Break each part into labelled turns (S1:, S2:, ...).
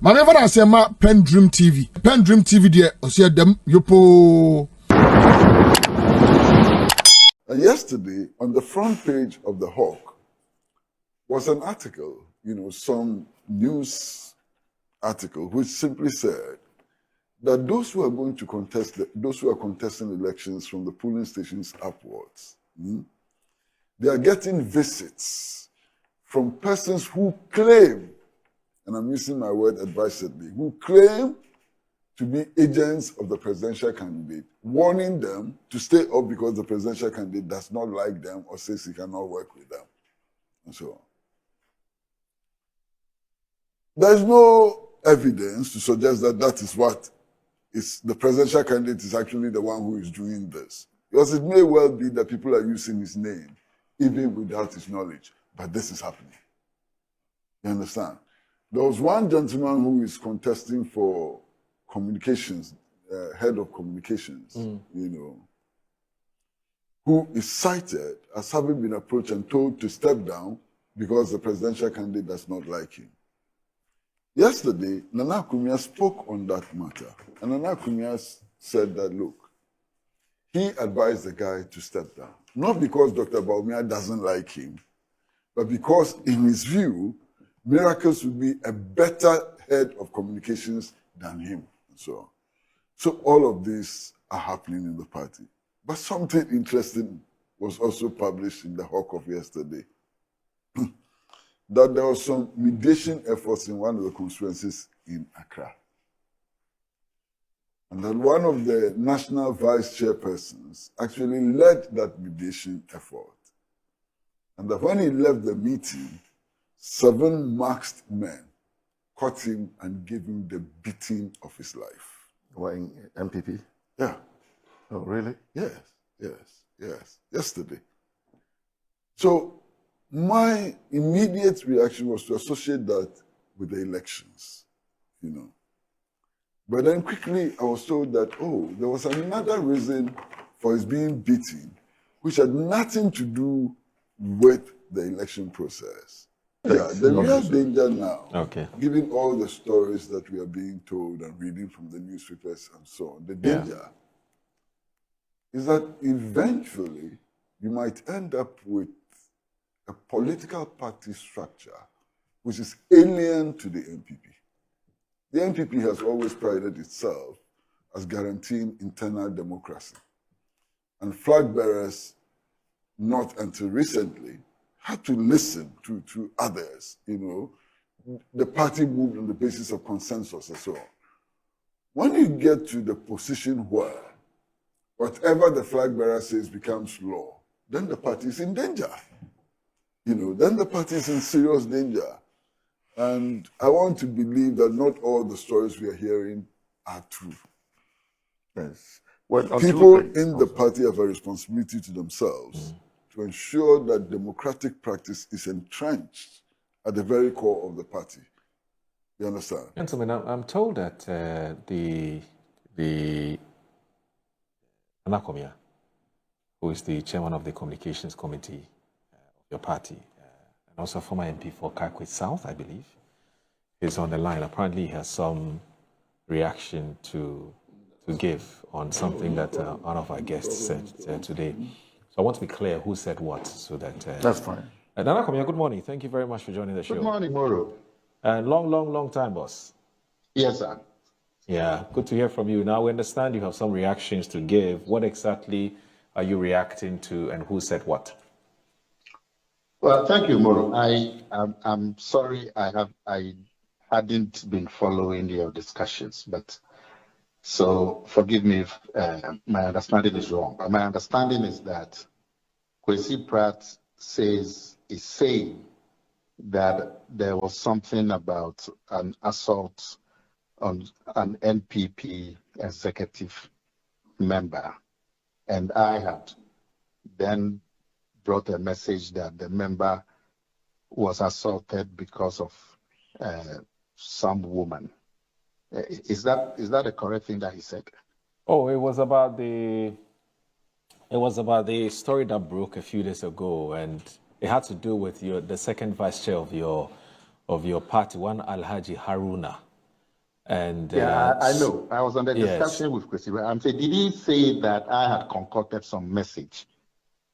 S1: Maneva na sema PENDREAM TV. PENDREAM TV de osia dem yopo.
S2: And yesterday, on the front page of the Hawk, was an article, some news article, which simply said that those who are going to contest, those who are contesting elections from the polling stations upwards, they are getting visits from persons who claim, and I'm using my word advisedly, who claim to be agents of the presidential candidate, warning them to stay up because the presidential candidate does not like them or says he cannot work with them, and so on. There's no evidence to suggest that that is what is the presidential candidate is actually the one who is doing this. Because it may well be that people are using his name, even without his knowledge, but this is happening. You understand? There was one gentleman who is contesting for communications, head of communications, who is cited as having been approached and told to step down because the presidential candidate does not like him. Yesterday, Nana Akomea spoke on that matter, and Nana Akomea said that, look, he advised the guy to step down, not because Dr. Baumia doesn't like him, but because, in his view, Miracles would be a better head of communications than him, and so on. So all of these are happening in the party. But something interesting was also published in the Hawk of yesterday, that there was some mediation efforts in one of the constituencies in Accra. And that one of the national vice chairpersons actually led that mediation effort. And that when he left the meeting, 7 masked men caught him and gave him the beating of his life.
S3: What, in NPP?
S2: Yeah.
S3: Oh, really?
S2: Yes. Yesterday. So my immediate reaction was to associate that with the elections, But then quickly I was told that, there was another reason for his being beaten, which had nothing to do with the election process. Yeah, the real danger now, given all the stories that we are being told and reading from the newspapers and so on, the danger is that eventually you might end up with a political party structure which is alien to the NPP. The NPP has always prided itself as guaranteeing internal democracy. And flag bearers, not until recently, had to listen to others, The party moved on the basis of consensus and so on. When you get to the position where whatever the flag bearer says becomes law, then the party is in danger. Then the party is in serious danger. And I want to believe that not all the stories we are hearing are true.
S3: Yes. Well,
S2: people in the party have a responsibility to themselves to ensure that democratic practice is entrenched at the very core of the party. You understand?
S4: Gentlemen, I'm told that the Akomea, who is the chairman of the communications committee of your party, and also former MP for Kwesi South, I believe, is on the line. Apparently, he has some reaction to give on something that one of our guests said today. So I want to be clear who said what, so that...
S3: That's fine.
S4: Nana Akomea, good morning. Thank you very much for joining the show.
S5: Good morning, Moro.
S4: And long time, boss.
S5: Yes, sir.
S4: Yeah, good to hear from you. Now, we understand you have some reactions to give. What exactly are you reacting to, and who said what?
S5: Well, thank you, Moro. I'm sorry I hadn't been following your discussions, but so forgive me if my understanding is wrong. But my understanding is that Kwesi Pratt is saying that there was something about an assault on an NPP executive member, and I had then brought a message that the member was assaulted because of some woman. Is that the correct thing that he said?
S4: Oh, it was about the story that broke a few days ago, and it had to do with the second vice chair of your party, one Alhaji Haruna. And
S5: I know. I was on the
S4: yes.
S5: discussion with Kwesi. I'm saying, did he say that I had concocted some message?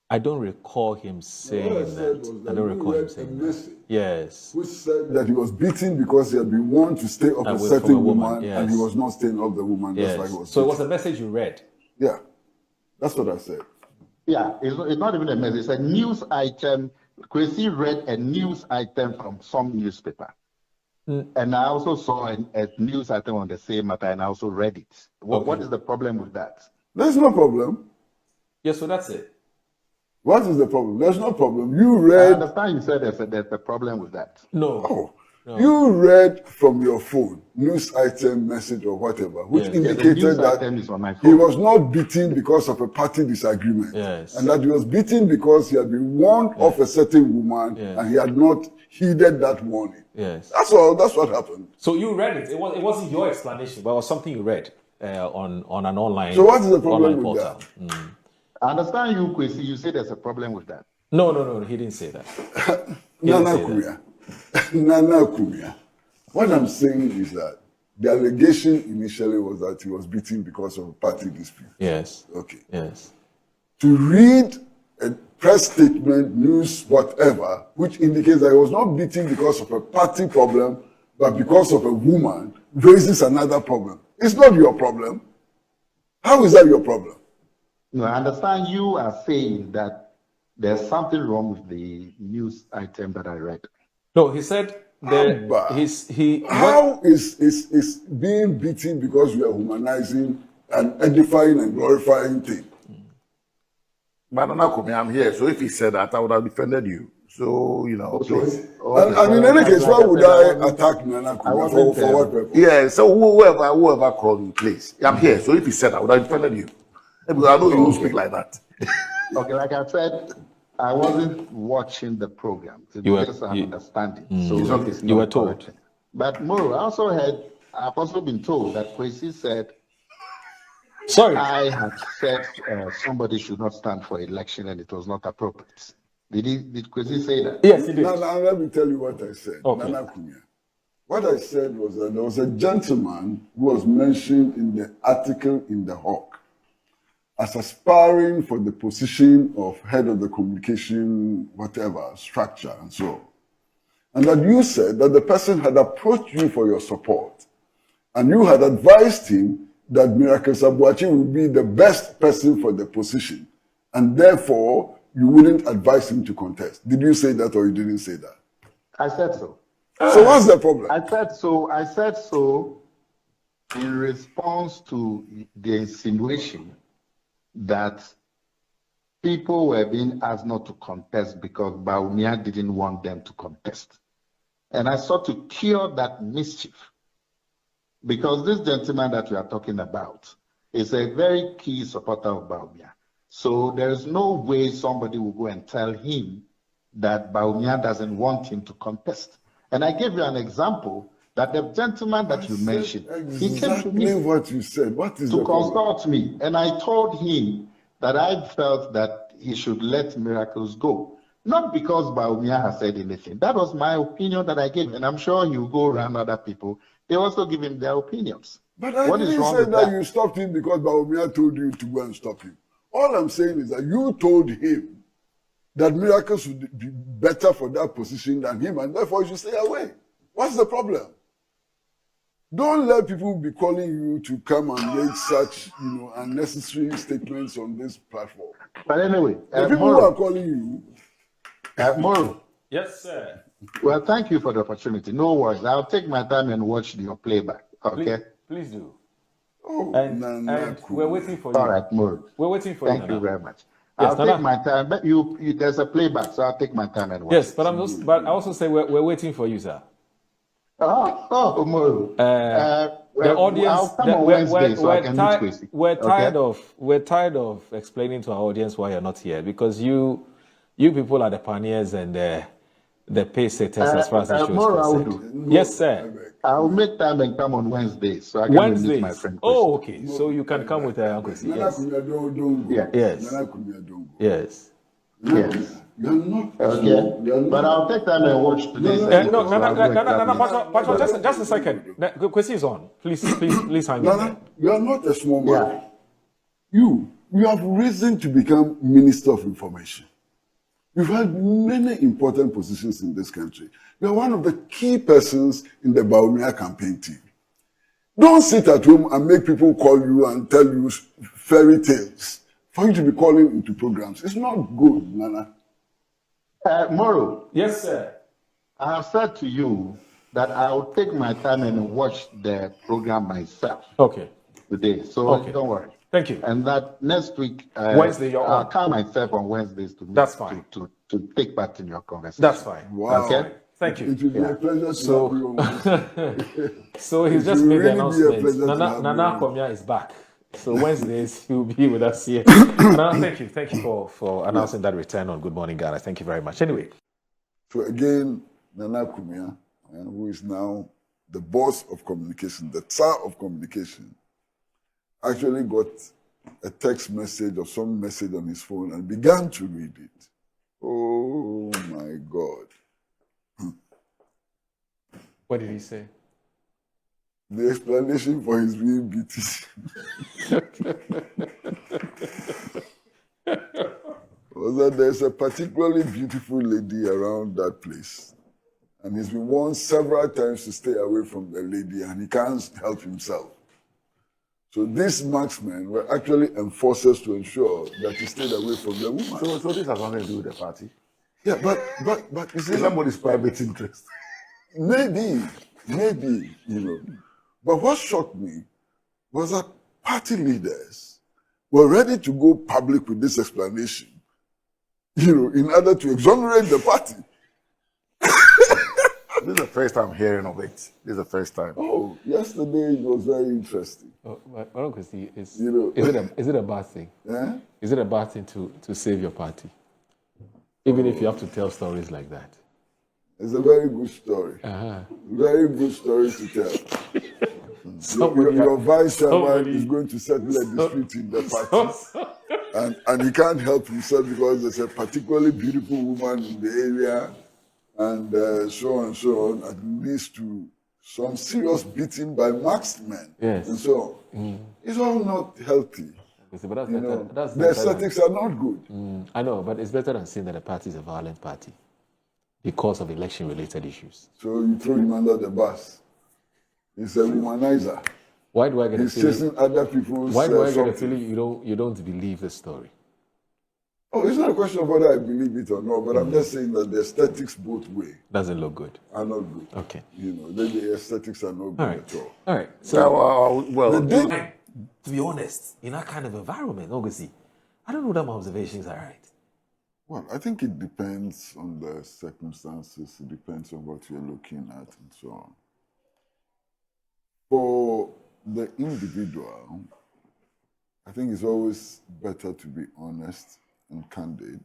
S4: I don't recall him saying
S2: What I said was
S4: that.
S2: that
S4: I don't
S2: you
S4: recall him
S2: read a
S4: saying that.
S2: message
S4: Yes.
S2: which said that he was beaten because he had been warned to stay off a
S4: Away from
S2: certain
S4: a woman,
S2: woman,
S4: yes.
S2: and he was not staying off the woman.
S4: Yes.
S2: That's why he was
S4: So it
S2: beaten.
S4: was a message you read.
S2: Yeah, that's what I said.
S5: Yeah, it's not even a message. It's a news item. Kwesi read a news item from some newspaper. And I also saw a news item on the same matter, and I also read it. What is the problem with that?
S2: There's no problem.
S4: Yes, so that's it.
S2: What is the problem? There's no problem. You
S5: I
S2: read.
S5: understand you said there's a problem with that.
S4: No.
S2: Oh, you read from your phone news item, message, or whatever, which
S4: Yes.
S2: indicated
S5: the news
S2: that
S5: item is on my
S2: he
S5: phone.
S2: was not beaten because of a party disagreement,
S4: Yes.
S2: and that he was beaten because he had been warned of a certain woman,
S4: Yes.
S2: and he had not heeded that warning.
S4: Yes.
S2: That's all. That's what happened.
S4: So you read it. It wasn't your explanation, but it was something you read on an online.
S2: So what is the problem
S4: online
S2: with
S4: portal.
S2: that?
S5: I understand you, Kwesi. You say there's a problem with that.
S4: No. He didn't say that.
S2: Nana Akomea. Nana Akomea. What I'm saying is that the allegation initially was that he was beaten because of a party dispute.
S4: Yes.
S2: Okay.
S4: Yes.
S2: To read a press statement, news, whatever, which indicates that he was not beaten because of a party problem, but because of a woman, raises another problem. It's not your problem. How is that your problem?
S5: No, I understand you are saying that there's something wrong with the news item that I read.
S4: No, he said
S2: Abba. How is being beaten because you are humanizing and edifying and glorifying thing?
S3: But Akomea, I'm here, so if he said that, I would have defended you. So, you know, please.
S2: And in any case, why would I attack Nana Akomea for what purpose?
S3: Yeah, so whoever called you, please. I'm here, so if he said that, I would have defended you. Because I know you won't speak like that.
S5: Okay, like I said, I wasn't watching the program. Just an understanding. So it's
S4: you were
S5: not
S4: told.
S5: correct. But more, I've also been told that Kwesi said,
S4: Sorry.
S5: I had said somebody should not stand for election and it was not appropriate. Did Kwesi say that?
S4: Yes, he did.
S2: Now, let me tell you what I said.
S4: Okay.
S2: Nana Akomea. What I said was that there was a gentleman who was mentioned in the article in the Hawk as aspiring for the position of head of the communication, whatever, structure, and so on. And that you said that the person had approached you for your support, and you had advised him that Miracle Sabuachi would be the best person for the position, and therefore you wouldn't advise him to contest. Did you say that or you didn't say that?
S5: I said so.
S2: So what's the problem?
S5: I said so in response to the insinuation that people were being asked not to contest because Bawumia didn't want them to contest. And I sought to cure that mischief because this gentleman that we are talking about is a very key supporter of Bawumia. So there is no way somebody will go and tell him that Bawumia doesn't want him to contest. And I gave you an example that the gentleman that you mentioned, he came to me
S2: what you said. What is
S5: to
S2: the problem?
S5: consult me, and I told him that I felt that he should let Miracles go. Not because Bawumia has said anything. That was my opinion that I gave, and I'm sure he'll go around other people. They also give him their opinions.
S2: But I didn't say that you stopped him because Bawumia told you to go and stop him. All I'm saying is that you told him that Miracles would be better for that position than him, and therefore you should stay away. What's the problem? Don't let people be calling you to come and make such, unnecessary statements on this platform.
S5: But anyway,
S2: the people who are calling you.
S5: Moro.
S4: Yes, sir.
S5: Well, thank you for the opportunity. No worries. I'll take my time and watch your playback. Okay.
S4: Please do.
S2: Oh,
S4: and we're waiting for you.
S5: All right, Moro.
S4: We're waiting for you.
S5: Thank you very much.
S4: Yes,
S5: I'll take my time. But there's a playback, so I'll take my time and watch.
S4: Yes, but I also say we're waiting for you, sir.
S5: Moro.
S4: The audience.
S5: I'll come on Wednesday so I can meet Kwesi.
S4: We're tired of explaining to our audience why you're not here because you people are the pioneers and the pace setters as far as the show is concerned. Yes, sir.
S5: I'll make time and come on Wednesday so I can meet my friend Kwesi.
S4: Oh, okay. So you can come with Uncle Kwesi. Yes.
S2: Don't go.
S4: Yes.
S2: Don't go.
S4: Yes.
S5: Yes.
S2: You are not.
S5: Okay,
S2: You are
S5: but
S2: not.
S5: I'll take time and watch today's
S2: No,
S5: episode.
S4: No,
S5: So I'll know exactly.
S4: Pacho, just a second. Kwesi is on. Please hang in there.
S2: Nana, you are not a small man.
S5: Yeah.
S2: You have risen to become Minister of Information. You've had many important positions in this country. You are one of the key persons in the Akomea campaign team. Don't sit at home and make people call you and tell you fairy tales for you to be calling into programs. It's not good, Nana.
S5: Moro,
S4: Yes, sir.
S5: I have said to you that I will take my time and watch the program myself
S4: Okay.
S5: today. So
S4: Okay.
S5: don't worry.
S4: Thank you.
S5: And that next week,
S4: Wednesday, you're
S5: I'll
S4: on.
S5: call myself on Wednesdays to
S4: That's fine.
S5: to take part in your conversation.
S4: That's fine.
S2: Wow.
S5: Okay.
S4: Thank you.
S2: It will be a pleasure to have you on this.
S4: So he's
S2: It
S4: just
S2: will
S4: made the
S2: really be a
S4: announcement.
S2: pleasure to have
S4: Nana
S2: you on.
S4: Akomea is back. So Wednesdays he'll be with us here. Nana, thank you for announcing that return on Good Morning Ghana. Thank you very much. Anyway.
S2: So again, Nana Akomea, who is now the boss of communication, the Tsar of communication, actually got a text message or some message on his phone and began to read it. Oh my God.
S4: What did he say?
S2: The explanation for his being BTC was that there's a particularly beautiful lady around that place. And he's been warned several times to stay away from the lady and he can't help himself. So these marksmen were actually enforcers to ensure that he stayed away from the woman.
S3: So this has nothing to do with the party.
S2: Yeah, but you see,
S3: It's somebody's private interest.
S2: maybe, But what shocked me was that party leaders were ready to go public with this explanation, in order to exonerate the party.
S3: This is the first time hearing of it. This is the first time.
S2: Oh, yesterday it was very interesting.
S4: But Kwesi, is it a bad thing?
S2: Eh?
S4: Is it a bad thing to save your party? Even if you have to tell stories like that.
S2: It's a very good story. Very good story to tell. Your vice chairman is going to settle a dispute in the party. And he can't help himself because there's a particularly beautiful woman in the area and so on, and leads to some serious beating by marksmen.
S4: Yes.
S2: And so on. It's all not healthy.
S4: But that's
S2: The aesthetics are not good.
S4: I know, but it's better than saying that the party is a violent party because of election-related issues.
S2: So you throw him under the bus. He's a womanizer.
S4: Why do I get a
S2: He's
S4: feeling?
S2: chasing other people's
S4: Why do I get a
S2: something.
S4: feeling you don't believe the story?
S2: Oh, it's not a question of whether I believe it or not, but I'm just saying that the aesthetics both way
S4: Doesn't look good.
S2: are not good.
S4: Okay.
S2: The aesthetics are not good
S4: All right.
S2: at all.
S4: All right. So,
S3: Well,
S4: to be honest, in that kind of environment, obviously, I don't know that my observations are right.
S2: Well, I think it depends on the circumstances. It depends on what you're looking at and so on. For the individual, I think it's always better to be honest and candid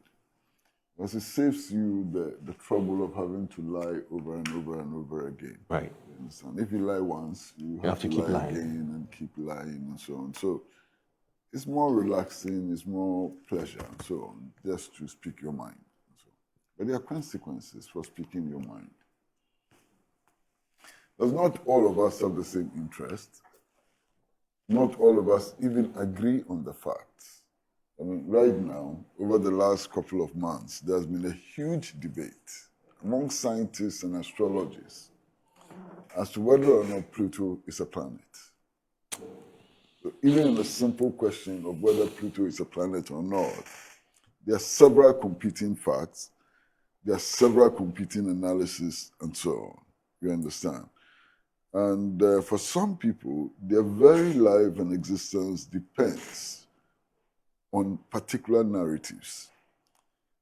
S2: because it saves you the trouble of having to lie over and over and over again.
S4: Right.
S2: You understand? If you lie once, you have to
S4: keep
S2: lie
S4: lying.
S2: again and keep lying and so on. So it's more relaxing, it's more pleasure and so on, just to speak your mind. But there are consequences for speaking your mind. Because not all of us have the same interest. Not all of us even agree on the facts. I mean, right now, over the last couple of months, there's been a huge debate among scientists and astrologers as to whether or not Pluto is a planet. So even in the simple question of whether Pluto is a planet or not, there are several competing facts, there are several competing analyses, and so on. You understand? And for some people, their very life and existence depends on particular narratives.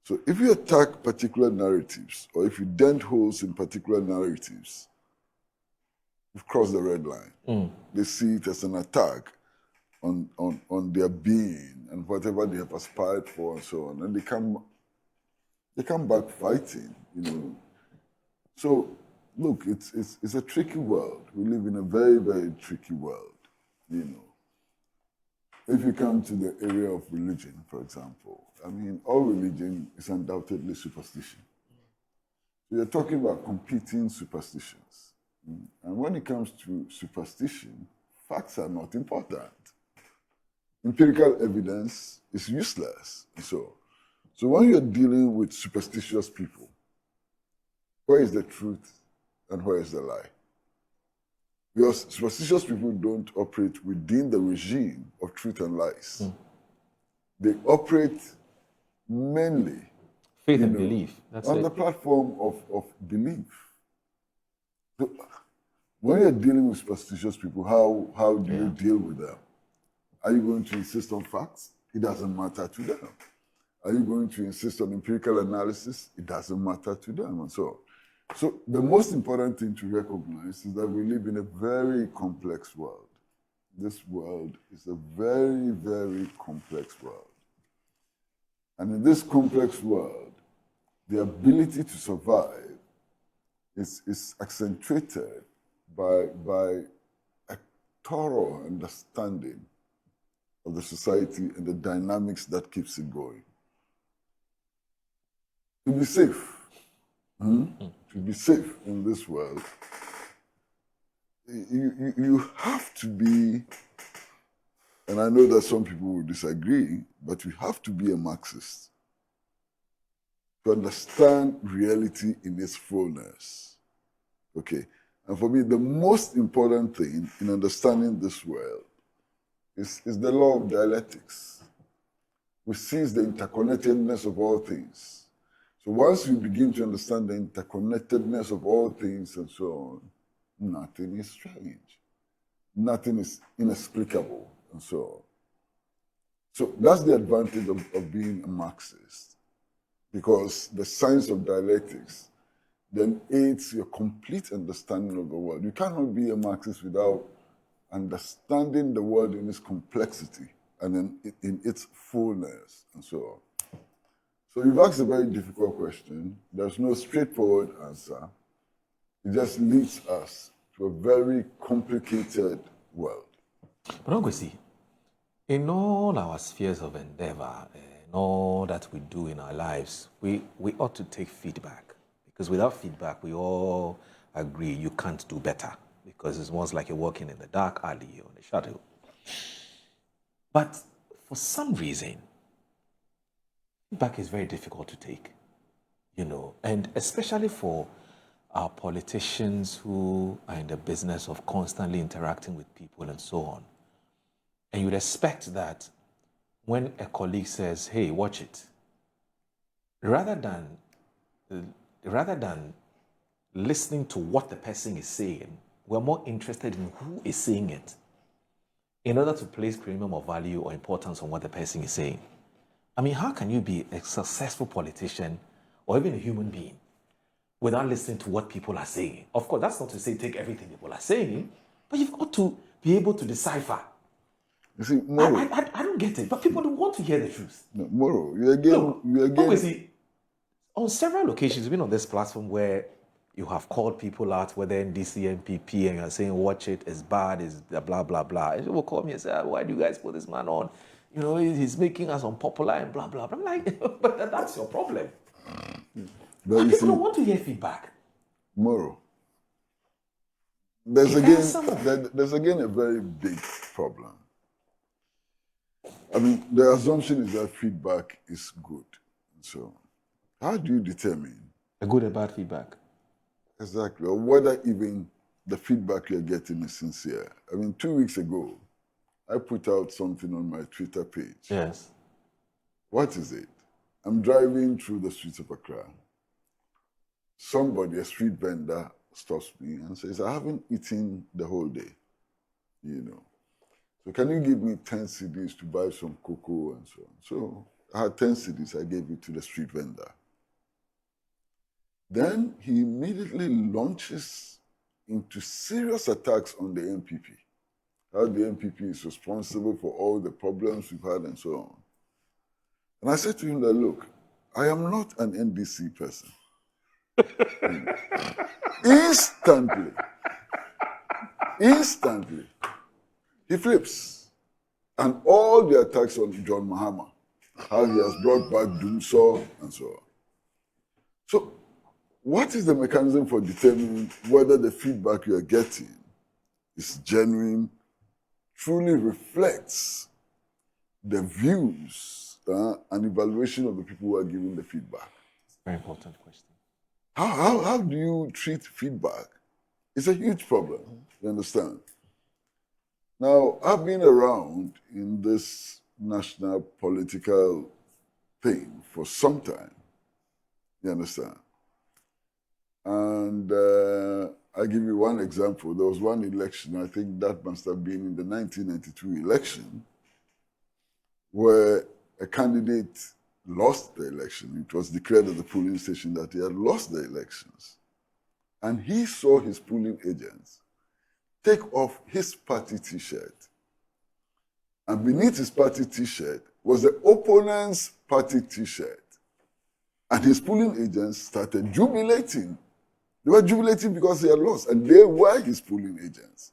S2: So if you attack particular narratives, or if you dent holes in particular narratives, you've crossed the red line. They see it as an attack on their being and whatever they have aspired for and so on. And they come back fighting, So look, it's a tricky world. We live in a very, very tricky world, if you come to the area of religion, for example, I mean, all religion is undoubtedly superstition. We are talking about competing superstitions. And when it comes to superstition, facts are not important. Empirical evidence is useless. So when you're dealing with superstitious people, where is the truth and where is the lie? Because superstitious people don't operate within the regime of truth and lies. They operate mainly
S4: Faith and belief. That's
S2: on
S4: it.
S2: the platform of belief. So when you're dealing with superstitious people, how do you deal with them? Are you going to insist on facts? It doesn't matter to them. Are you going to insist on empirical analysis? It doesn't matter to them, and so on. So the most important thing to recognize is that we live in a very complex world. This world is a very, very complex world. And in this complex world, the ability to survive is accentuated by a thorough understanding of the society and the dynamics that keeps it going. To be safe, to be safe in this world, you have to be, and I know that some people will disagree, but you have to be a Marxist to understand reality in its fullness. Okay? And for me, the most important thing in understanding this world is the law of dialectics, which sees the interconnectedness of all things. So once you begin to understand the interconnectedness of all things and so on, nothing is strange. Nothing is inexplicable and so on. So that's the advantage of being a Marxist, because the science of dialectics then aids your complete understanding of the world. You cannot be a Marxist without understanding the world in its complexity and in its fullness and so on. So you've asked a very difficult question. There's no straightforward answer. It just leads us to a very complicated world.
S4: But Kwesi, in all our spheres of endeavor and all that we do in our lives, we ought to take feedback. Because without feedback, we all agree you can't do better. Because it's almost like you're walking in the dark alley or in the shadow. But for some reason, feedback is very difficult to take, and especially for our politicians who are in the business of constantly interacting with people and so on. And you'd expect that when a colleague says, hey, watch it, rather than listening to what the person is saying, we're more interested in who is saying it in order to place premium of value or importance on what the person is saying. I mean, how can you be a successful politician or even a human being without listening to what people are saying? Of course, that's not to say take everything people are saying, but you've got to be able to decipher.
S2: You see, Moro,
S4: I don't get it, but people don't want to hear the truth.
S2: No, Moro, you again.
S4: Obviously, on several occasions, you've been on this platform where you have called people out, whether NDC, NPP, and you're saying, watch it, it's bad, it's blah, blah, blah. And people call me and say, why do you guys put this man on? He's making us unpopular and blah, blah, blah. I'm like, but that's your problem. But people don't want to hear feedback.
S2: Moro, there's again a very big problem. I mean, the assumption is that feedback is good. So, how do you determine
S4: a good and bad feedback?
S2: Exactly, or whether even the feedback you're getting is sincere? I mean, 2 weeks ago, I put out something on my Twitter page.
S4: Yes.
S2: What is it? I'm driving through the streets of Accra. Somebody, a street vendor, stops me and says, I haven't eaten the whole day, So can you give me 10 cedis to buy some cocoa and so on? So I had 10 cedis, I gave it to the street vendor. Then he immediately launches into serious attacks on the NPP. How the NPP is responsible for all the problems we've had and so on. And I said to him that, look, I am not an NDC person. Instantly, he flips And all the attacks on John Mahama, how he has brought back Dumsor and so on. So, what is the mechanism for determining whether the feedback you are getting is genuine, truly reflects the views and evaluation of the people who are giving the feedback?
S4: Very important question.
S2: How do you treat feedback? It's a huge problem, you understand? Now, I've been around in this national political thing for some time, you understand? And I'll give you one example. There was one election, I think that must have been in the 1992 election, where a candidate lost the election. It was declared at the polling station that he had lost the elections. And he saw his polling agents take off his party T-shirt. And beneath his party T-shirt was the opponent's party T-shirt. And his polling agents started jubilating. They were jubilating because he had lost, and they were his polling agents.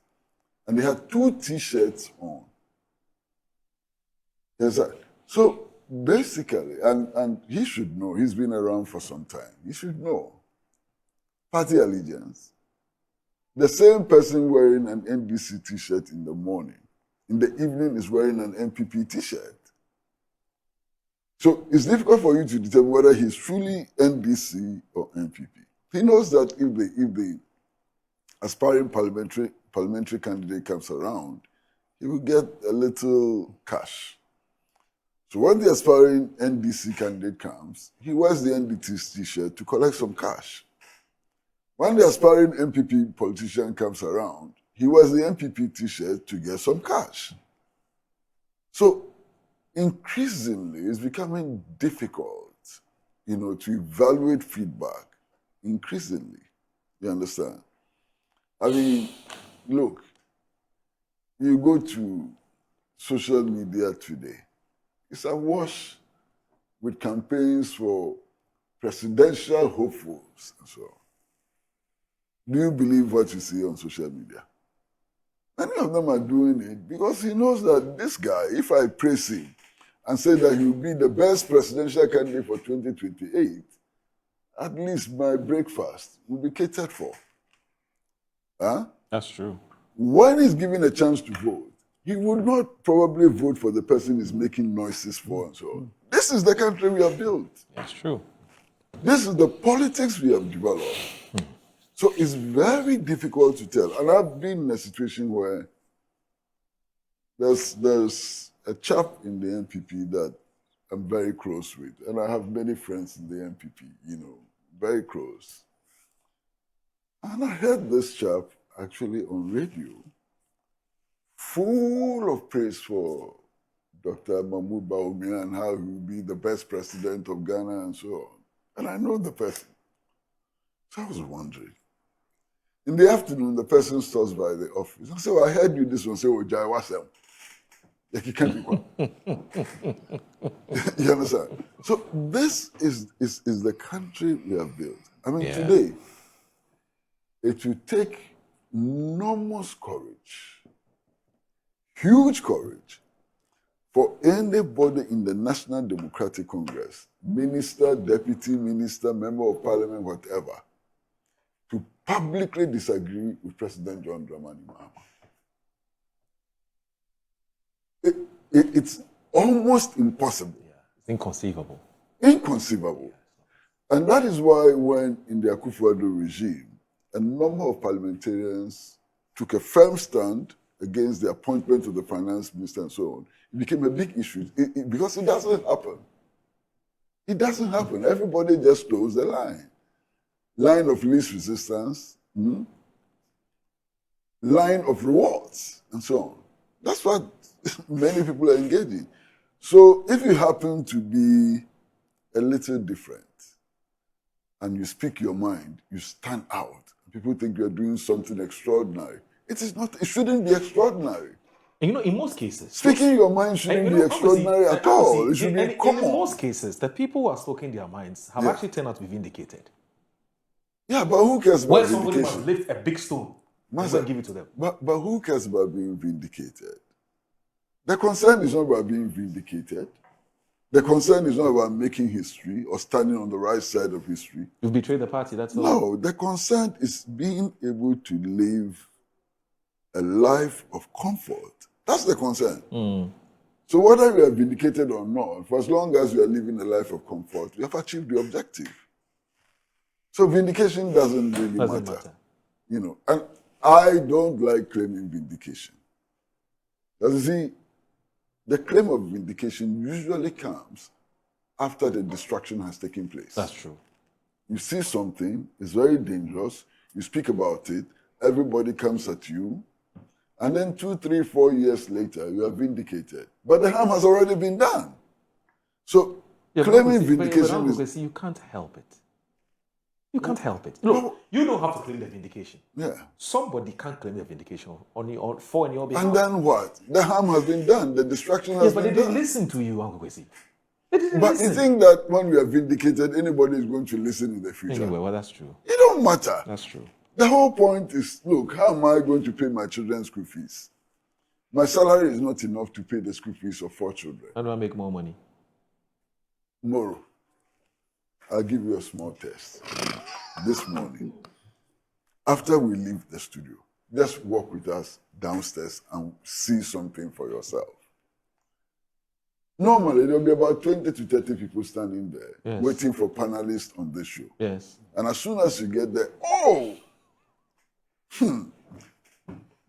S2: And they had 2 T-shirts on. Yes, sir. So basically, and he should know, he's been around for some time, he should know, party allegiance. The same person wearing an NDC T-shirt in the morning, in the evening is wearing an NPP T-shirt. So it's difficult for you to determine whether he's truly NDC or NPP. He knows that if the aspiring parliamentary candidate comes around, he will get a little cash. So when the aspiring NDC candidate comes, he wears the NDC T-shirt to collect some cash. When the aspiring NPP politician comes around, he wears the NPP T-shirt to get some cash. So increasingly, it's becoming difficult, to evaluate feedback. Increasingly, you understand? I mean, look, you go to social media today, it's awash with campaigns for presidential hopefuls and so on. Do you believe what you see on social media? Many of them are doing it because he knows that this guy, if I praise him and say that he will be the best presidential candidate for 2028, at least my breakfast will be catered for. Huh?
S4: That's true.
S2: When he's given a chance to vote, he would not probably vote for the person he's making noises for and so on. This is the country we have built.
S4: That's true.
S2: This is the politics we have developed. So it's very difficult to tell. And I've been in a situation where there's a chap in the NPP that I'm very close with. And I have many friends in the NPP, very close. And I heard this chap actually on radio, full of praise for Dr. Mahmoud Bawumia and how he will be the best president of Ghana and so on. And I know the person. So I was wondering. In the afternoon, the person stops by the office. I said, I heard you this one. Say, Jai Wasem. Like, he can't be quiet. You understand? So this is the country we have built. I mean, today, it will take enormous courage, huge courage, for anybody in the National Democratic Congress, minister, deputy minister, member of parliament, whatever, to publicly disagree with President John Dramani Mahama. It's almost impossible.
S4: Yeah. It's inconceivable.
S2: Inconceivable. And that is why when in the Akufo-Addo regime, a number of parliamentarians took a firm stand against the appointment of the finance minister and so on, it became a big issue because it doesn't happen. It doesn't happen. Everybody just toes the line. Line of least resistance, line of rewards, and so on. That's what many people are engaging. So if you happen to be a little different and you speak your mind, you stand out, people think you're doing something extraordinary. It is not, it shouldn't be extraordinary.
S4: And in most cases,
S2: speaking your mind shouldn't be extraordinary at all. It should be common.
S4: In most cases, the people who are speaking their minds have actually turned out to be vindicated.
S2: Yeah, but who cares about
S4: when
S2: vindication?
S4: Somebody must lift a big stone and give it to them.
S2: But who cares about being vindicated? The concern is not about being vindicated. The concern is not about making history or standing on the right side of history.
S4: You've betrayed the party, that's all.
S2: No, the concern is being able to live a life of comfort. That's the concern. So whether you are vindicated or not, for as long as you are living a life of comfort, you have achieved the objective. So vindication doesn't really matter. You know, and I don't like claiming vindication. Because you see, the claim of vindication usually comes after the destruction has taken place.
S4: That's true.
S2: You see something, it's very dangerous, you speak about it, everybody comes at you, and then 2, 3, 4 years later, you are vindicated. But the harm has already been done. So claiming vindication is...
S4: You can't help it. You can't help it. Look, you don't have to claim the vindication.
S2: Yeah.
S4: Somebody can't claim the vindication on your behalf.
S2: And then what? The harm has been done. The destruction has been done.
S4: Yes, but they didn't listen to you, Uncle Kwesi.
S2: But you think that when we are vindicated, anybody is going to listen in the future?
S4: Anyway, well, that's true.
S2: It don't matter.
S4: That's true.
S2: The whole point is, look, how am I going to pay my children's school fees? My salary is not enough to pay the school fees of 4 children.
S4: How do I make more money?
S2: Tomorrow, I'll give you a small test. This morning, after we leave the studio, just walk with us downstairs and see something for yourself. Normally, there'll be about 20 to 30 people standing there, waiting for panelists on this show.
S4: Yes.
S2: And as soon as you get there,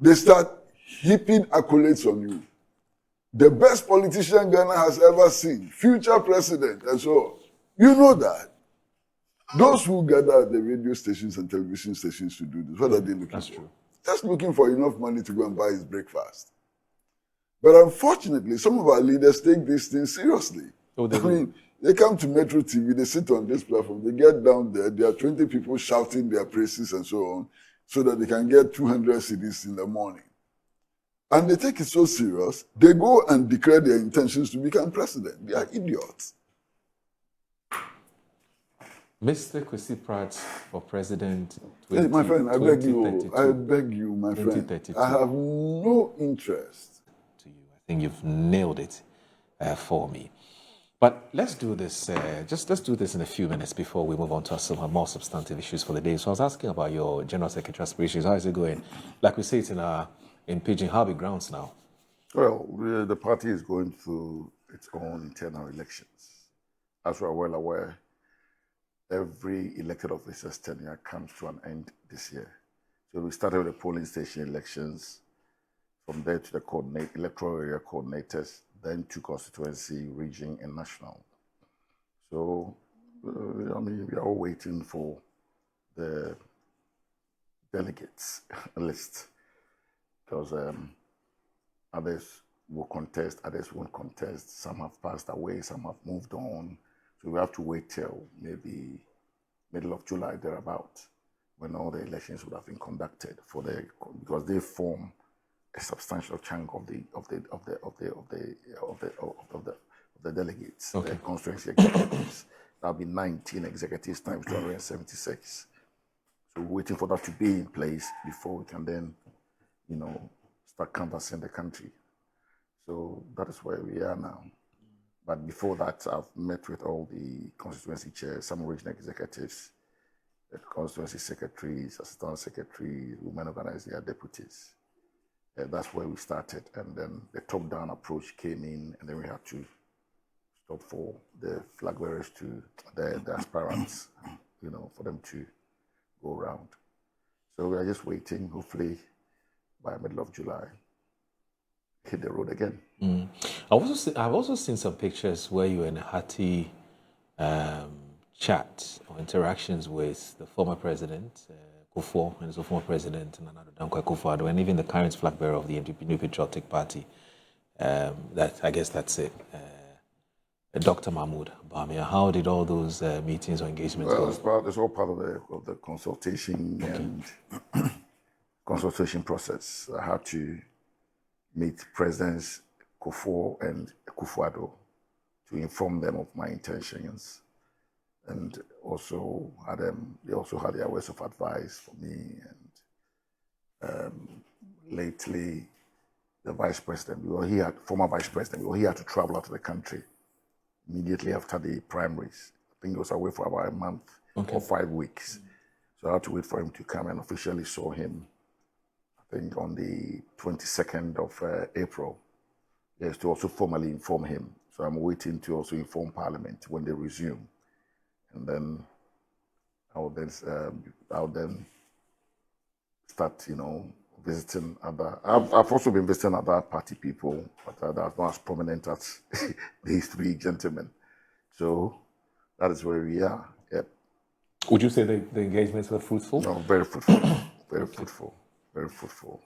S2: they start heaping accolades on you. The best politician Ghana has ever seen, future president, and so on. You know that. Those who gather at the radio stations and television stations to do this, what are they looking for?
S4: That's true.
S2: Just looking for enough money to go and buy his breakfast. But unfortunately, some of our leaders take these things seriously. They come to Metro TV, they sit on this platform, they get down there are 20 people shouting their praises and so on, so that they can get 200 CDs in the morning. And they take it so serious, they go and declare their intentions to become president. They are idiots.
S4: Mr. Kwesi Pratt for president.
S2: Hey, my friend, I beg you, my friend. I have no interest.
S4: To you, I think you've nailed it for me. But let's do this. Let's do this in a few minutes before we move on to some more substantive issues for the day. So I was asking about your general secretary aspirations. How is it going? Like we say it in Pidgin, how big grounds now?
S3: Well, the party is going through its own internal elections. As we are well aware, every elected officer's tenure comes to an end this year. So we started with the polling station elections, from there to the electoral area coordinators, then to constituency, region, and national. So, we are all waiting for the delegates list, because others will contest, others won't contest. Some have passed away, some have moved on. So we have to wait till maybe middle of July, thereabout, when all the elections would have been conducted because they form a substantial chunk of the delegates, the constituency executives. That'll be 19 executives times 276. So we're waiting for that to be in place before we can then, start canvassing the country. So that is where we are now. But before that, I've met with all the constituency chairs, some regional executives, the constituency secretaries, assistant secretaries, women organizing their deputies. That's where we started. And then the top-down approach came in, and then we had to stop for the flag bearers the aspirants, for them to go around. So we are just waiting, hopefully, by middle of July, hit the road again.
S4: I've also seen some pictures where you were in a hearty chat or interactions with the former president, Kufuor, and the former president, Nana Kufuor, and even the current flag bearer of the NPP, New Patriotic Party. I guess that's it. Dr. Mahmoud Bamia. How did all those meetings or engagements go?
S3: It's all part of the consultation and consultation process. I had to meet Presidents Kufuor and Kufuor to inform them of my intentions, and also they also had their words of advice for me. And lately, the vice president, he had former vice president, he had to travel out of the country immediately after the primaries. I think he was away for about a month or 5 weeks. So I had to wait for him to come, and officially saw him, I think, on the 22nd of April. Yes, to also formally inform him. So I'm waiting to also inform Parliament when they resume, and then I'll then start, visiting other. I've also been visiting other party people, but that are not as prominent as these three gentlemen. So that is where we are. Yep.
S4: Would you say the engagements were fruitful?
S3: No, very fruitful. Very fruitful. Very fruitful.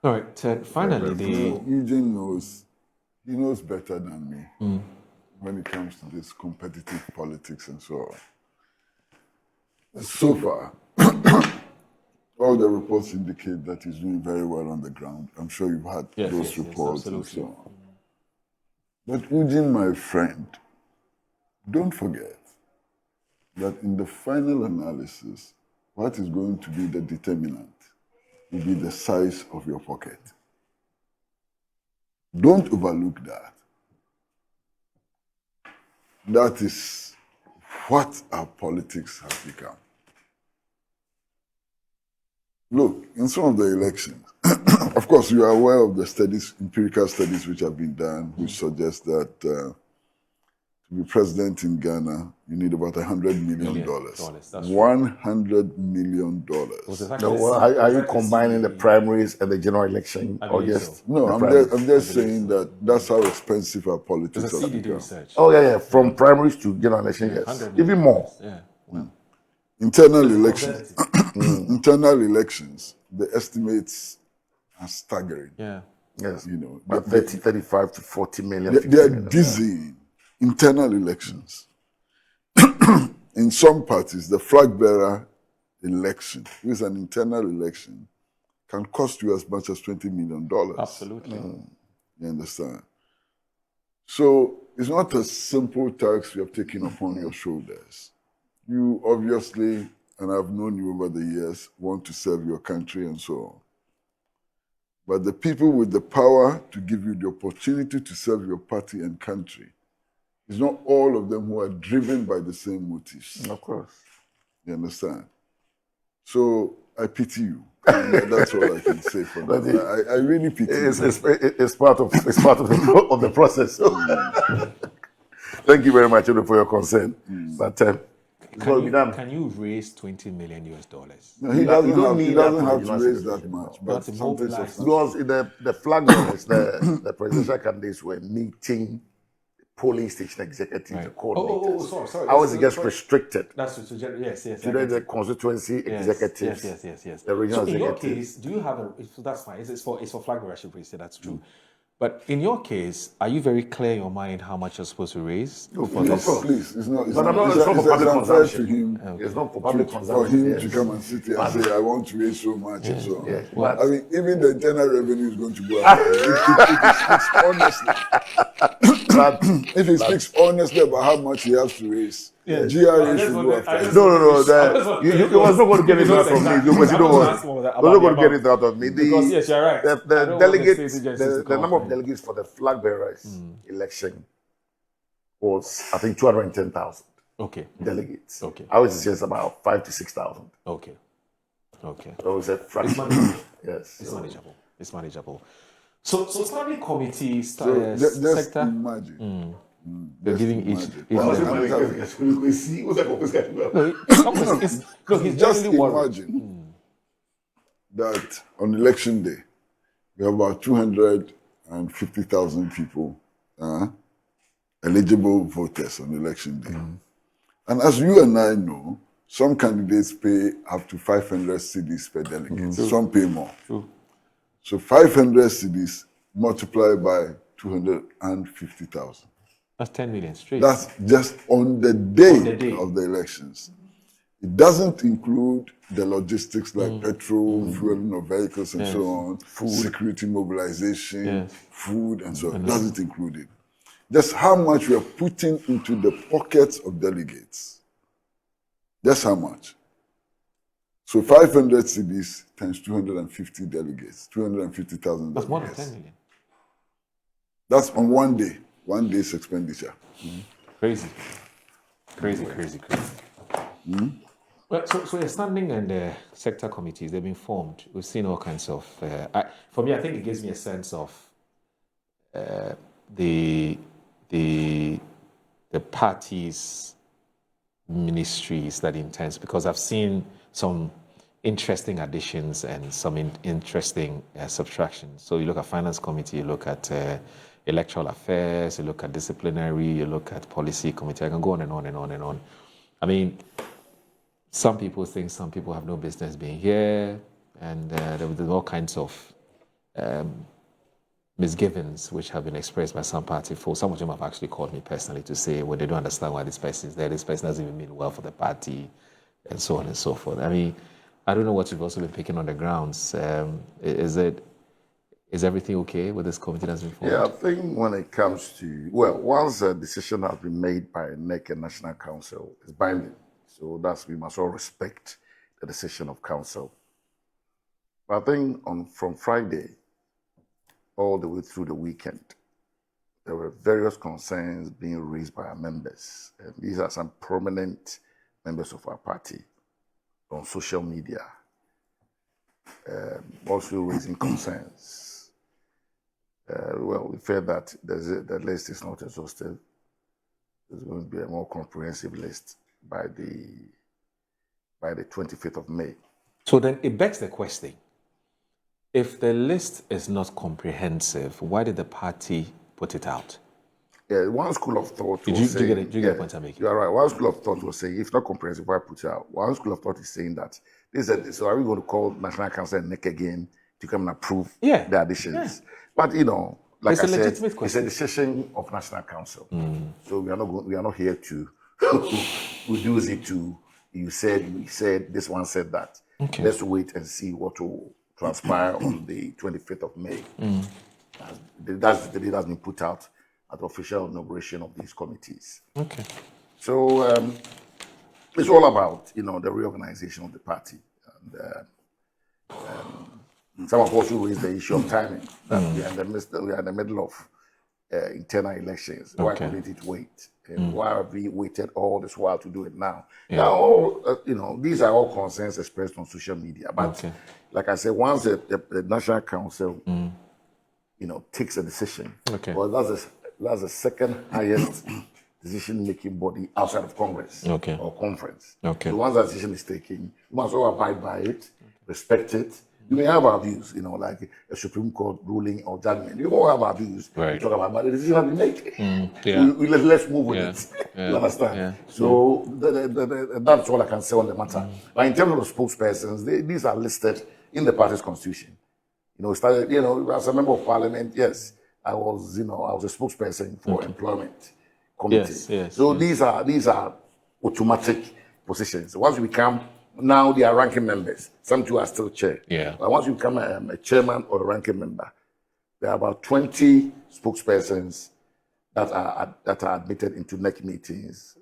S4: All right. Finally,
S2: Eugene knows. He knows better than me when it comes to this competitive politics and so on. So far, all the reports indicate that he's doing very well on the ground. I'm sure you've had those reports and so on. But Eugene, my friend, don't forget that in the final analysis, what is going to be the determinant will be the size of your pocket. Don't overlook that. That is what our politics has become. Look, in some of the elections, of course, you are aware of the studies, empirical studies which have been done, which suggest that to be president in Ghana, you need about $100 million. $100 million.
S3: Are you combining the primaries and the general election, or just
S2: no? I'm just saying that that's how expensive our politics have become.
S4: research.
S3: Oh yeah, from primaries to general election, yes, even more.
S4: Yeah.
S2: Internal elections, internal elections, the estimates are staggering.
S4: Yeah.
S3: Yes,
S2: But
S3: 35 to 40 million.
S2: They are dizzying. Internal elections. In some parties, the flag bearer election, which is an internal election, can cost you as much as $20 million.
S4: Absolutely.
S2: You understand? So it's not a simple tax you have taken upon your shoulders. You obviously, and I've known you over the years, want to serve your country and so on. But the people with the power to give you the opportunity to serve your party and country, it's not all of them who are driven by the same motives.
S3: Of course.
S2: You understand? So I pity you. That's all I can say for that. I really pity you.
S3: It's part of the process. Thank you very much for your concern. But
S4: can you raise $20 million?
S2: No, he doesn't have to raise that much. But
S3: because the flag bearers, the presidential candidates were meeting polling station executives, the coordinators.
S4: Sorry.
S3: I was just restricted.
S4: That's yes.
S3: Today, the constituency executives,
S4: yes.
S3: the regional
S4: so in your
S3: executives.
S4: case, do you have that's fine. It's for flag bearership. We say that's true. But in your case, are you very clear in your mind how much you're supposed to raise?
S2: Please, it's not.
S3: But it's not for public consumption.
S2: It's not for public consumption. For him to come and sit here and say, "I want to raise so much," and so on. I mean, even the internal revenue is going to go up. If he speaks honestly about how much he has to raise, GRA should go after.
S3: No. You was not going to get it out of me because you don't want. You're not going to get it out of me.
S4: Because yes, you're right.
S3: The delegates, the number of delegates for the flag bearers election was, I think, 210,000.
S4: Okay.
S3: Delegates.
S4: Okay.
S3: I would suggest about 5,000 to 6,000.
S4: Okay.
S3: So it's a fraction. Yes.
S4: It's manageable. So standing committee
S2: Just
S4: sector.
S2: imagine.
S4: They're giving each.
S2: Just imagine that on election day, we have about 250,000 people, eligible voters on election day. And as you and I know, some candidates pay up to 500 cedis per delegate. Some pay more. So 500 cedis multiplied by 250,000.
S4: That's 10 million straight.
S2: That's just on the day of the elections. It doesn't include the logistics like petrol, fueling of vehicles and so on, food, security mobilization, food and so on. It doesn't include it. Just how much we are putting into the pockets of delegates. Just how much. So 500 cedis times 250 delegates, 250,000 delegates.
S4: That's more than 10 million.
S2: That's on one day's expenditure.
S4: Crazy. Well, so your standing and the sector committees, they've been formed. We've seen all kinds of. For me, I think it gives me a sense of the party's ministries that intends, because I've seen some interesting additions and some interesting subtractions. So you look at finance committee, you look at electoral affairs, you look at disciplinary, you look at policy committee. I can go on and on and on and on. I mean, some people think some people have no business being here, and there's all kinds of misgivings which have been expressed by some party folks. Some of them have actually called me personally to say, well, they don't understand why this person is there. This person doesn't even mean well for the party, and so on and so forth. I mean, I don't know what you've also been picking on the grounds. Is everything okay with this committee that's been formed?
S3: Yeah, I think when it comes to, well, once a decision has been made by NEC and National Council, it's binding. So we must all respect the decision of council. But I think from Friday all the way through the weekend, there were various concerns being raised by our members. And these are some prominent members of our party on social media, also raising concerns. Well, we felt that the list is not exhaustive. There's going to be a more comprehensive list by the 25th of May.
S4: So then it begs the question, if the list is not comprehensive, why did the party put it out?
S2: Yeah, one school of thought
S4: Did
S2: was
S4: you
S2: saying,
S4: get the point I'm making?
S2: You are right. One school of thought was saying, if not comprehensive, why put it out? One school of thought is saying that so are we going to call National Council and NEC again to come and approve the additions? Yeah. But like
S4: it's
S2: I
S4: a
S2: said,
S4: legitimate question.
S2: It's a decision of National Council. So we are not here to reduce it to you said this one said that.
S4: Okay.
S2: Let's wait and see what will transpire on the 25th of May. That's the date that's been put out at the official inauguration of these committees.
S4: Okay.
S2: So it's all about the reorganization of the party. And some of us who raised the issue of timing. That we are in the middle of internal elections. Why couldn't it wait? And why have we waited all this while to do it now? Yeah. Now, these are all concerns expressed on social media. But like I said, once the National Council, takes a decision, well, that's the second highest decision-making body outside of Congress or conference. So once that decision is taken, we must all abide by it, respect it. You may have our views, like a Supreme Court ruling or judgment. You all have our views. Right. We talk about, but the decision has been made. Let's move with it. You understand? Yeah. So that's all I can say on the matter. But in terms of the spokespersons, these are listed in the party's constitution. Started, as a member of parliament, yes, I was a spokesperson for employment committee. So these are automatic positions. Once you become now they are ranking members. Some two are still chair. Yeah. But once you become a chairman or a ranking member, there are about 20 spokespersons that are admitted into NEC meetings,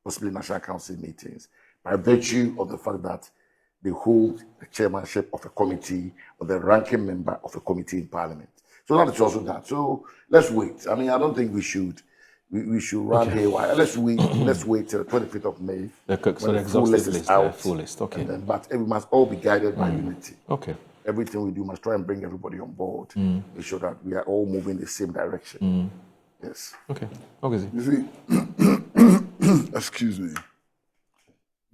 S2: possibly National Council meetings, by virtue of the fact that they hold the chairmanship of a committee or the ranking member of a committee in Parliament. So that is also that. So let's wait. I mean, I don't think we should run haywire. Let's wait till 25th of May.
S4: So the full list is out. Full list,
S2: but we must all be guided by unity.
S4: Okay.
S2: Everything we do must try and bring everybody on board. Make sure that we are all moving the same direction. Yes.
S4: Okay.
S2: You see, excuse me.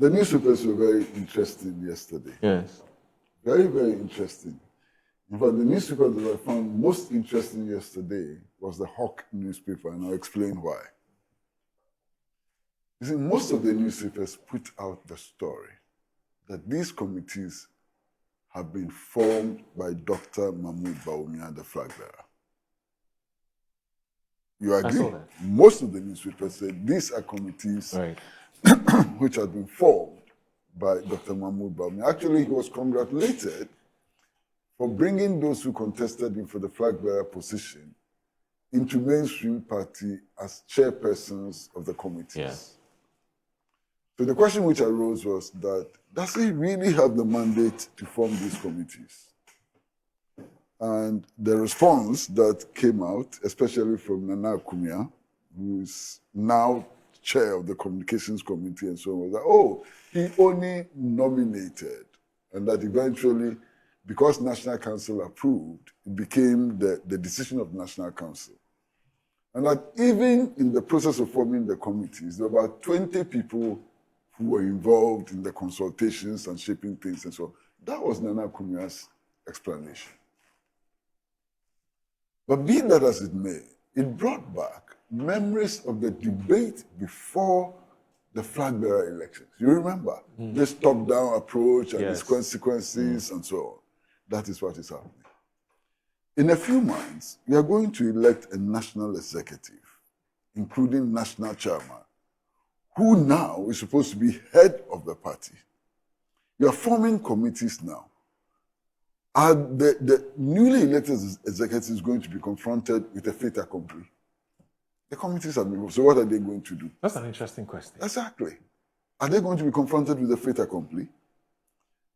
S2: The newspapers were very interesting yesterday.
S4: Yes.
S2: Very, very interesting. In fact, the newspaper that I found most interesting yesterday was the Hawk newspaper, and I'll explain why. You see, most of the newspapers put out the story that these committees have been formed by Dr. Mahmoud Bawumia, the flag bearer. You agree? Most of the newspapers said these are committees which have been formed by Dr. Mahmoud Bawumia. Actually, he was congratulated for bringing those who contested him for the flag bearer position into mainstream party as chairpersons of the committees.
S4: Yeah.
S2: So the question which arose was that, does he really have the mandate to form these committees? And the response that came out, especially from Nana Akomea, who is now chair of the communications committee and so on, was that, oh, he only nominated, and that eventually, because National Council approved, it became the decision of National Council. And that even in the process of forming the committees, there were about 20 people who were involved in the consultations and shaping things and so on. That was Nana Akomea's explanation. But be that as it may, it brought back memories of the debate before the flag bearer elections. You remember this top-down approach and its consequences and so on. That is what is happening. In a few months, we are going to elect a national executive, including national chairman, who now is supposed to be head of the party. You are forming committees now. Are the newly elected executives going to be confronted with a fait accompli? The committees have been, so what are they going to do?
S4: That's an interesting question.
S2: Exactly. Are they going to be confronted with a fait accompli?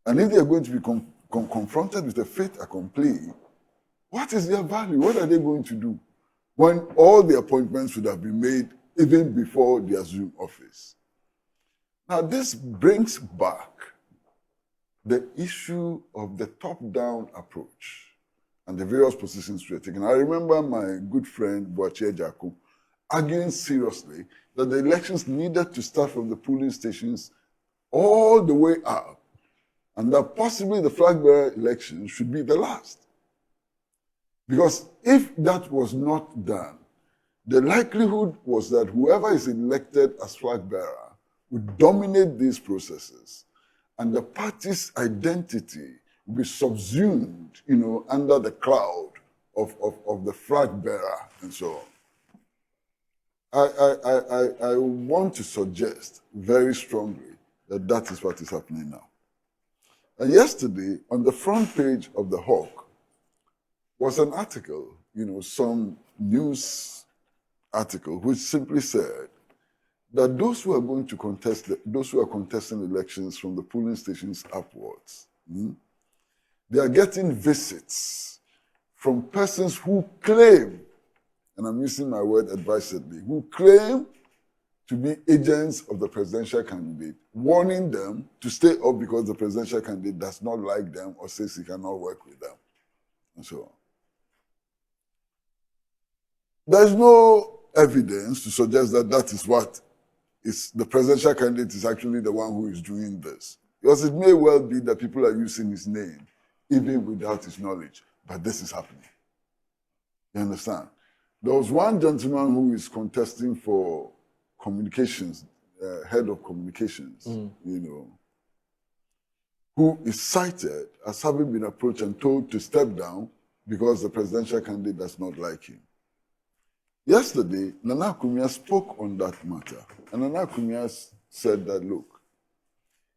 S2: And if they are going to be confronted with a fait accompli, what is their value? What are they going to do when all the appointments would have been made even before they assume office? Now, this brings back the issue of the top-down approach and the various positions we are taking. I remember my good friend, Boachie Jaku, arguing seriously that the elections needed to start from the polling stations all the way up, and that possibly the flag-bearer election should be the last. Because if that was not done, the likelihood was that whoever is elected as flag-bearer would dominate these processes, and the party's identity will be subsumed, under the cloud of the flag-bearer and so on. I want to suggest very strongly that that is what is happening now. And yesterday, on the front page of the Hawk, was an article, some news article, which simply said that those who are going to contest, those who are contesting elections from the polling stations upwards, they are getting visits from persons who claim, and I'm using my word advisedly, who claim to be agents of the presidential candidate, warning them to stay up because the presidential candidate does not like them or says he cannot work with them, and so on. There's no evidence to suggest that that is what is the presidential candidate is actually the one who is doing this. Because it may well be that people are using his name even without his knowledge, but this is happening. You understand? There was one gentleman who is contesting for communications, head of communications, who is cited as having been approached and told to step down because the presidential candidate does not like him. Yesterday, Nana Akomea spoke on that matter, and Nana Akomea said that, look,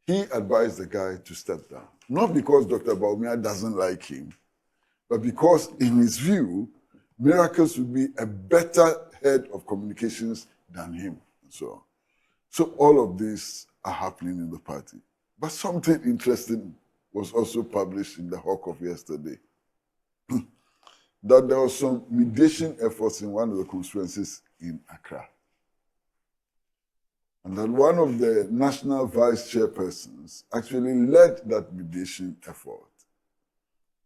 S2: he advised the guy to step down, not because Dr. Baumia doesn't like him, but because, in his view, Miracles would be a better head of communications than him, and so on. So all of these are happening in the party. But something interesting was also published in the Hawk of yesterday, that there was some mediation efforts in one of the constituencies in Accra. And that one of the national vice chairpersons actually led that mediation effort.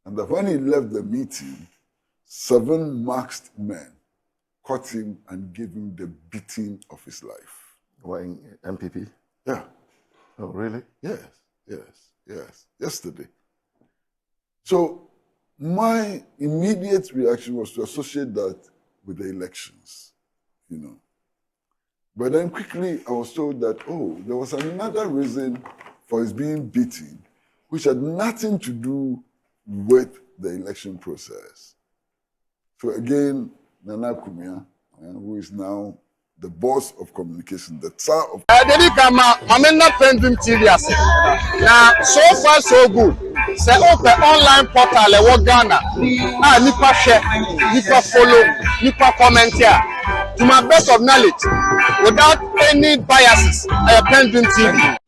S2: And that when he left the meeting, 7 masked men caught him and gave him the beating of his life.
S3: Why in NPP?
S2: Yeah.
S3: Oh, really?
S2: Yes. Yesterday. So my immediate reaction was to associate that with the elections, But then quickly I was told that, there was another reason for his being beaten, which had nothing to do with the election process. So again, Nana Akomea, who is now the boss of communication, the Tsar of...
S6: PENDREAM TV. Now, so far so good. Say open online portal e Ghana. Nipa share, nipa follow, nipa comment here. To my best of knowledge, without any biases, PENDREAM TV.